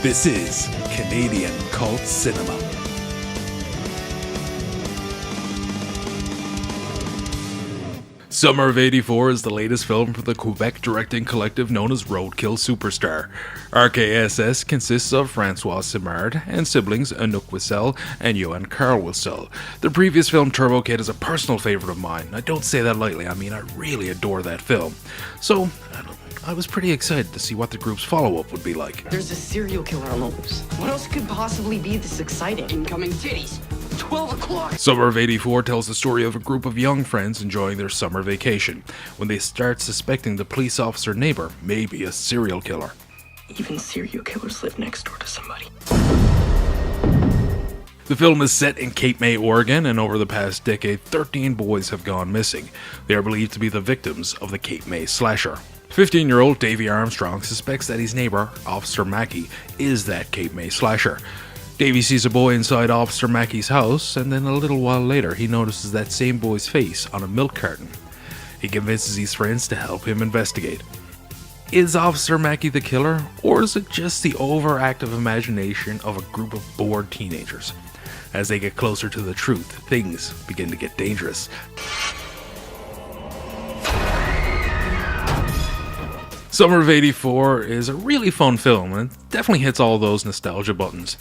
This is Canadian Cult Cinema. Summer of '84 is the latest film for the Quebec directing collective known as Roadkill Superstar. RKSS consists of François Simard and siblings Anouk Wissel and Yoann-Karl Wissel. The previous film, Turbo Kid, is a personal favorite of mine. I don't say that lightly, I mean I really adore that film. So, I was pretty excited to see what the group's follow-up would be like. There's a serial killer on the loose. What else could possibly be this exciting? Incoming titties. 12 o'clock. Summer of '84 tells the story of a group of young friends enjoying their summer vacation when they start suspecting the police officer neighbor may be a serial killer. Even serial killers live next door to somebody. The film is set in Cape May, Oregon, and over the past decade, 13 boys have gone missing. They are believed to be the victims of the Cape May slasher. 15-year-old Davy Armstrong suspects that his neighbor, Officer Mackey, is that Cape May slasher. Davy sees a boy inside Officer Mackey's house, and then a little while later he notices that same boy's face on a milk carton. He convinces his friends to help him investigate. Is Officer Mackey the killer, or is it just the overactive imagination of a group of bored teenagers? As they get closer to the truth, things begin to get dangerous. Summer of '84 is a really fun film, and it definitely hits all those nostalgia buttons.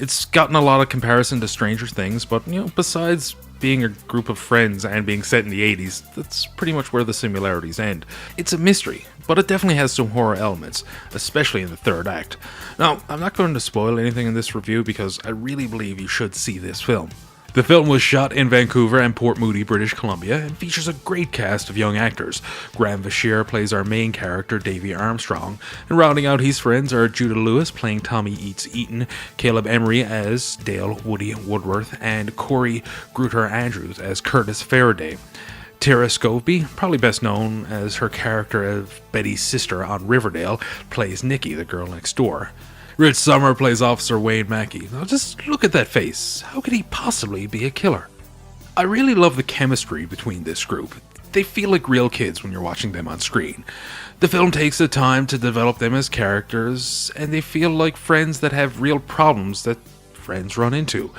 It's gotten a lot of comparison to Stranger Things, but besides being a group of friends and being set in the '80s, that's pretty much where the similarities end. It's a mystery, but it definitely has some horror elements, especially in the third act. Now, I'm not going to spoil anything in this review because I really believe you should see this film. The film was shot in Vancouver and Port Moody, British Columbia, and features a great cast of young actors. Graham Bashir plays our main character, Davy Armstrong, and rounding out his friends are Judah Lewis playing Tommy Eats Eaton, Caleb Emery as Dale Woody Woodworth, and Corey Grutter Andrews as Curtis Faraday. Tara Scoveby, probably best known as her character of Betty's sister on Riverdale, plays Nikki, the girl next door. Rich Sommer plays Officer Wayne Mackey. Now just look at that face. How could he possibly be a killer? I really love the chemistry between this group. They feel like real kids when you're watching them on screen. The film takes the time to develop them as characters, and they feel like friends that have real problems that friends run into.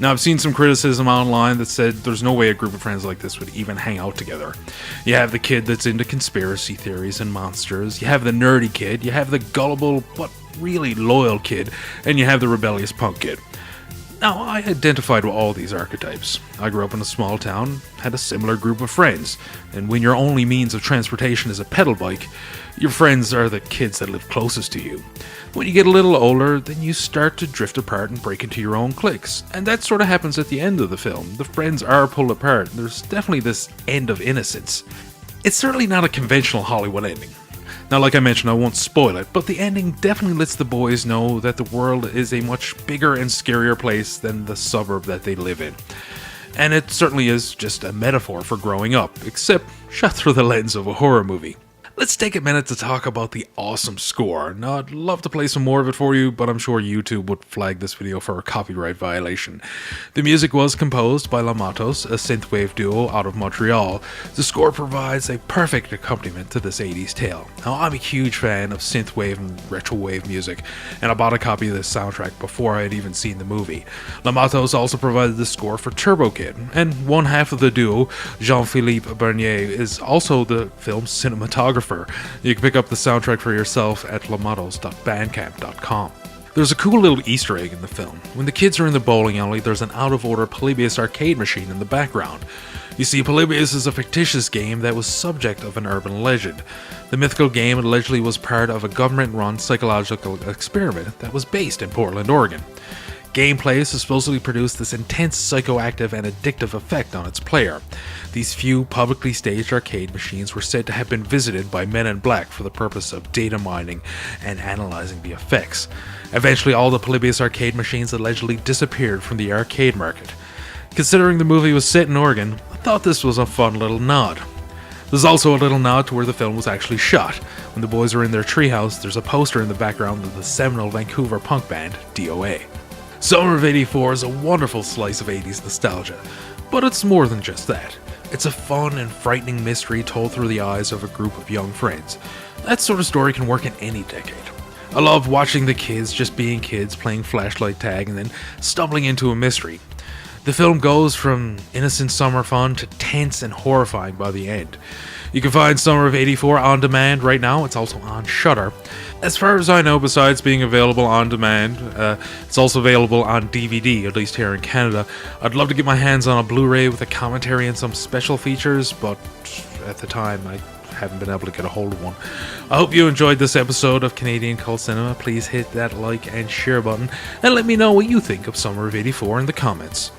Now, I've seen some criticism online that said there's no way a group of friends like this would even hang out together. You have the kid that's into conspiracy theories and monsters, you have the nerdy kid, you have the gullible but really loyal kid, and you have the rebellious punk kid. Now, I identified with all these archetypes. I grew up in a small town, had a similar group of friends, and when your only means of transportation is a pedal bike, your friends are the kids that live closest to you. When you get a little older, then you start to drift apart and break into your own cliques, and that sort of happens at the end of the film. The friends are pulled apart, and there's definitely this end of innocence. It's certainly not a conventional Hollywood ending. Now, like I mentioned, I won't spoil it, but the ending definitely lets the boys know that the world is a much bigger and scarier place than the suburb that they live in. And it certainly is just a metaphor for growing up, except shot through the lens of a horror movie. Let's take a minute to talk about the awesome score. Now, I'd love to play some more of it for you, but I'm sure YouTube would flag this video for a copyright violation. The music was composed by Matos, a synthwave duo out of Montreal. The score provides a perfect accompaniment to this 80s tale. Now, I'm a huge fan of synthwave and retrowave music, and I bought a copy of this soundtrack before I had even seen the movie. Matos also provided the score for Turbo Kid, and one half of the duo, Jean-Philippe Bernier, is also the film's cinematographer. You can pick up the soundtrack for yourself at lamatos.bandcamp.com. There's a cool little Easter egg in the film. When the kids are in the bowling alley, there's an out-of-order Polybius arcade machine in the background. You see, Polybius is a fictitious game that was subject of an urban legend. The mythical game allegedly was part of a government-run psychological experiment that was based in Portland, Oregon. Gameplay supposedly produced this intense psychoactive and addictive effect on its player. These few publicly staged arcade machines were said to have been visited by men in black for the purpose of data mining and analyzing the effects. Eventually, all the Polybius arcade machines allegedly disappeared from the arcade market. Considering the movie was set in Oregon, I thought this was a fun little nod. There's also a little nod to where the film was actually shot. When the boys are in their treehouse, there's a poster in the background of the seminal Vancouver punk band, DOA. Summer of '84 is a wonderful slice of 80s nostalgia, but it's more than just that. It's a fun and frightening mystery told through the eyes of a group of young friends. That sort of story can work in any decade. I love watching the kids just being kids, playing flashlight tag, and then stumbling into a mystery. The film goes from innocent summer fun to tense and horrifying by the end. You can find Summer of '84 on demand right now. It's also on Shudder. As far as I know, besides being available on demand, it's also available on DVD, at least here in Canada. I'd love to get my hands on a Blu-ray with a commentary and some special features, but at the time I haven't been able to get a hold of one. I hope you enjoyed this episode of Canadian Cult Cinema. Please hit that like and share button, and let me know what you think of Summer of '84 in the comments.